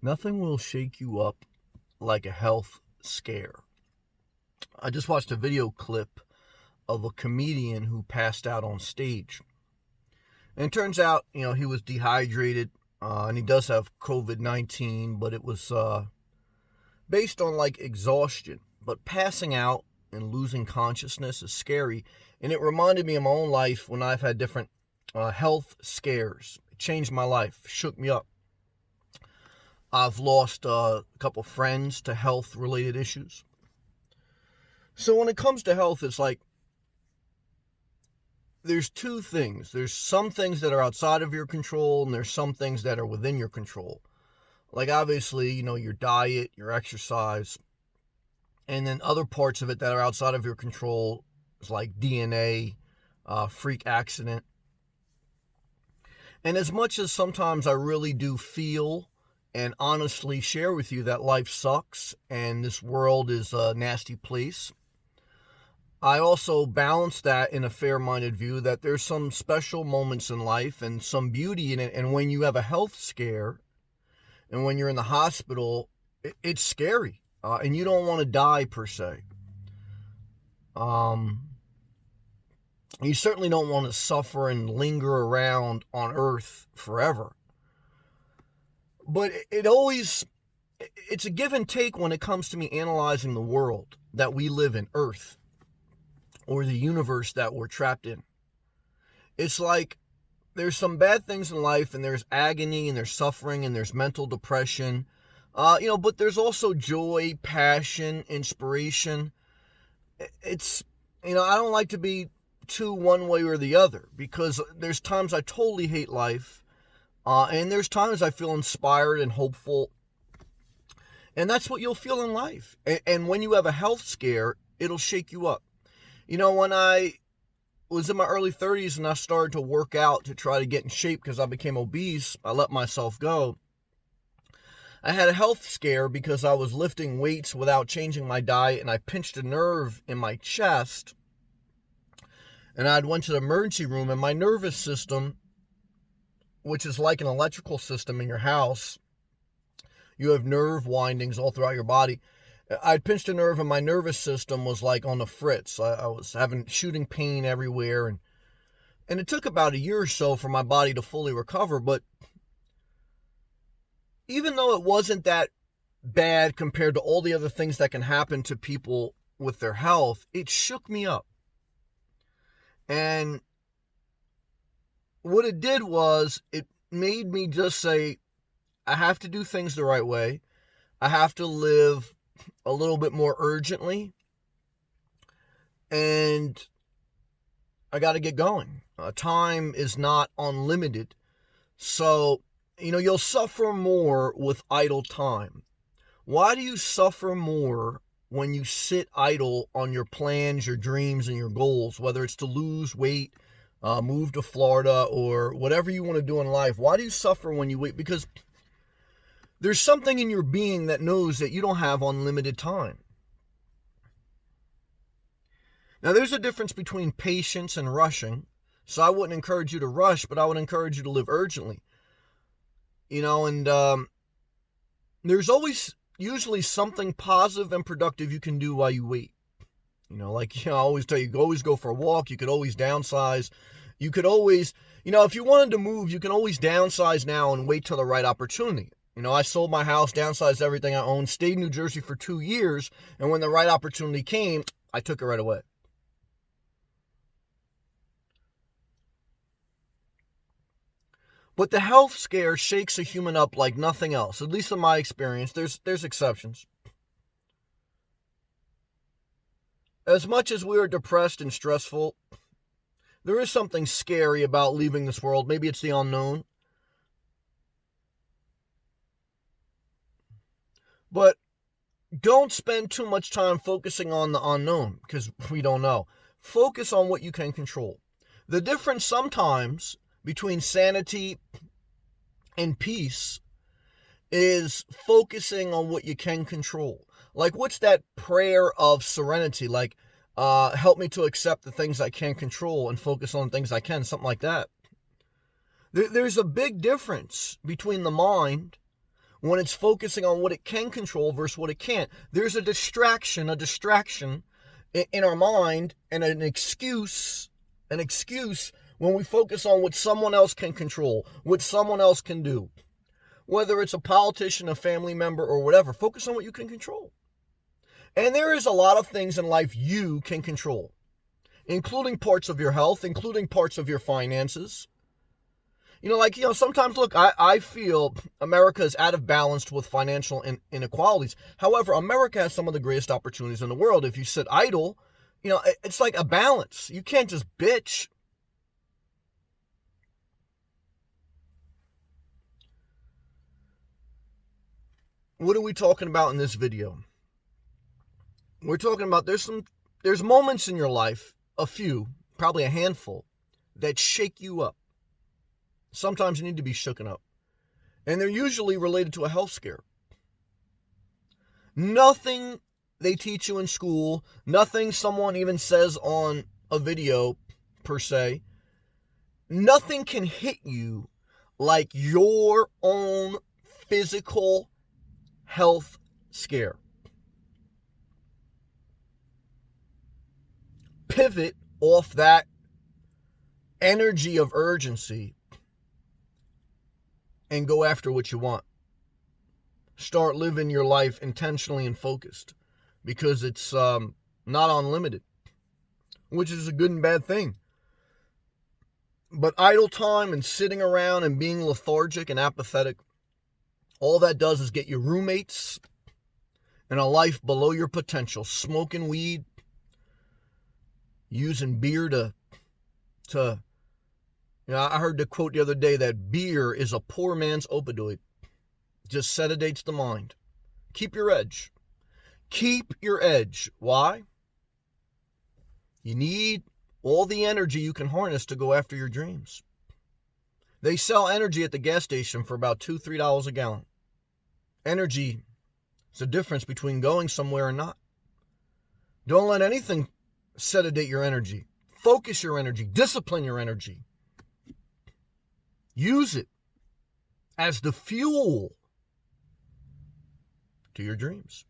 Nothing will shake you up like a health scare. I just watched a video clip of a comedian who passed out on stage. And it turns out, he was dehydrated, and he does have COVID-19, but it was based on like exhaustion. But passing out and losing consciousness is scary. And it reminded me of my own life when I've had different health scares. It changed my life, shook me up. I've lost a couple friends to health related issues. So when it comes to health, it's like there's two things. There's some things that are outside of your control, and there's some things that are within your control. Like obviously, your diet, your exercise, and then other parts of it that are outside of your control, is like DNA, freak accident. And as much as sometimes I really do feel and honestly share with you that life sucks and this world is a nasty place, I also balance that in a fair-minded view that there's some special moments in life and some beauty in it. And when you have a health scare and when you're in the hospital, it's scary. And you don't want to die per se. You certainly don't want to suffer and linger around on earth forever. But it's a give and take when it comes to me analyzing the world that we live in, Earth, or the universe that we're trapped in. It's like there's some bad things in life, and there's agony, and there's suffering, and there's mental depression. But there's also joy, passion, inspiration. It's, I don't like to be too one way or the other, because there's times I totally hate life, and there's times I feel inspired and hopeful. And that's what you'll feel in life. And when you have a health scare, it'll shake you up. When I was in my early 30s and I started to work out to try to get in shape because I became obese, I let myself go. I had a health scare because I was lifting weights without changing my diet, and I pinched a nerve in my chest. And I went to the emergency room, and my nervous system, which is like an electrical system in your house, you have nerve windings all throughout your body. I pinched a nerve, and my nervous system was like on the fritz. I was having shooting pain everywhere, and it took about a year or so for my body to fully recover. But even though it wasn't that bad compared to all the other things that can happen to people with their health, it shook me up. And what it did was it made me just say, I have to do things the right way. I have to live a little bit more urgently, and I got to get going. Time is not unlimited. So, you'll suffer more with idle time. Why do you suffer more when you sit idle on your plans, your dreams, and your goals, whether it's to lose weight, move to Florida, or whatever you want to do in life? Why do you suffer when you wait? Because there's something in your being that knows that you don't have unlimited time. Now, there's a difference between patience and rushing. So I wouldn't encourage you to rush, but I would encourage you to live urgently. And there's always usually something positive and productive you can do while you wait. I always tell you, you could always go for a walk. You could always downsize. You could always, if you wanted to move, you can always downsize now and wait till the right opportunity. I sold my house, downsized everything I owned, stayed in New Jersey for 2 years, and when the right opportunity came, I took it right away. But the health scare shakes a human up like nothing else, at least in my experience. There's exceptions. As much as we are depressed and stressful, there is something scary about leaving this world. Maybe it's the unknown. But don't spend too much time focusing on the unknown, because we don't know. Focus on what you can control. The difference sometimes between sanity and peace is focusing on what you can control. Like, what's that prayer of serenity? Like, help me to accept the things I can't control and focus on things I can, something like that. There's a big difference between the mind, when it's focusing on what it can control versus what it can't. There's a distraction in our mind, and an excuse when we focus on what someone else can control, what someone else can do. Whether it's a politician, a family member, or whatever, focus on what you can control. And there is a lot of things in life you can control, including parts of your health, including parts of your finances. Sometimes, look, I feel America is out of balance with financial inequalities. However, America has some of the greatest opportunities in the world. If you sit idle, it's like a balance. You can't just bitch. What are we talking about in this video? We're talking about there's moments in your life, a few, probably a handful, that shake you up. Sometimes you need to be shooken up. And they're usually related to a health scare. Nothing they teach you in school, nothing someone even says on a video, per se, nothing can hit you like your own physical health scare. Pivot off that energy of urgency and go after what you want. Start living your life intentionally and focused, because it's not unlimited, which is a good and bad thing. But idle time and sitting around and being lethargic and apathetic, all that does is get you roommates and a life below your potential, smoking weed, using beer I heard the quote the other day that beer is a poor man's opioid. Just sedates the mind. Keep your edge. Keep your edge. Why? You need all the energy you can harness to go after your dreams. They sell energy at the gas station for about $2, $3 a gallon. Energy is the difference between going somewhere and not. Don't let anything sedate your energy. Focus your energy. Discipline your energy. Use it as the fuel to your dreams.